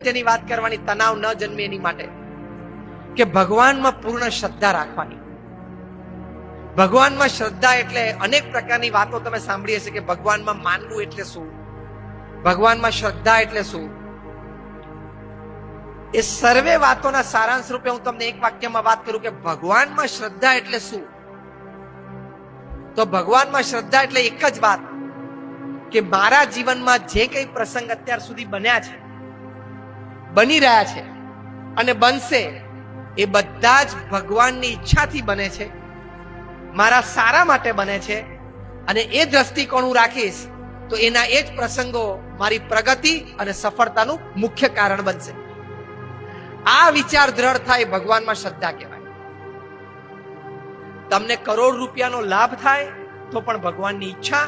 તેની વાત કરવાની, તણાવ ન જન્મે એની માટે કે ભગવાનમાં પૂર્ણ શ્રદ્ધા રાખવાની. ભગવાનમાં શ્રદ્ધા એટલે અનેક પ્રકારની વાતો તમે સાંભળી હશે કે ભગવાનમાં માનવું એટલે શું, ભગવાનમાં શ્રદ્ધા એટલે શું. એ સર્વે વાતોના સારાંશ રૂપે હું તમને એક વાક્યમાં વાત કરું કે ભગવાનમાં શ્રદ્ધા એટલે શું. તો ભગવાનમાં શ્રદ્ધા એટલે એક જ વાત કે મારા જીવનમાં જે કઈ પ્રસંગ અત્યાર સુધી બન્યા છે, બની રહ્યા છે અને બનશે, એ બધા જ ભગવાનની ઈચ્છાથી બને છે, મારા સારા માટે બને છે. અને એ દ્રષ્ટિકોણ હું રાખીશ તો એના એ જ પ્રસંગો મારી પ્રગતિ અને સફળતાનું મુખ્ય કારણ બનશે. આ વિચાર દ્રઢ થાય ભગવાનમાં શ્રદ્ધા કહેવાય. તમને કરોડ રૂપિયાનો લાભ થાય તો પણ ભગવાનની ઈચ્છા,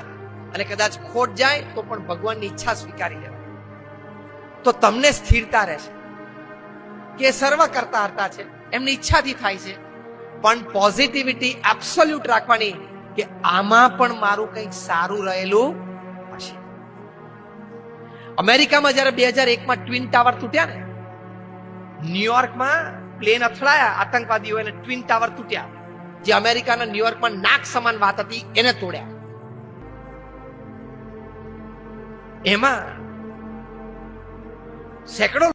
અને કદાચ ખોટ જાય તો પણ ભગવાનની ઈચ્છા સ્વીકારી લેવાય. તો તમને સ્થિરતા રહેશે કે સર્વ કરતા હરતા છે, એમની ઈચ્છાથી થાય છે. પણ પોઝિટિવિટી એબ્સોલ્યુટ રાખવાની કે આમાં પણ મારું કંઈક સારું રહેલું હશે. અમેરિકામાં જયારે 2001માં ટ્વિન ટાવર તૂટ્યા ને, ન્યુયોર્કમાં પ્લેન અથડાયા આતંકવાદીઓ અને ટ્વિન ટાવર તૂટ્યા, જે અમેરિકાના ન્યુયોર્કમાં નાક સમાન વાત હતી એને તોડ્યા. એમાં સેંકડો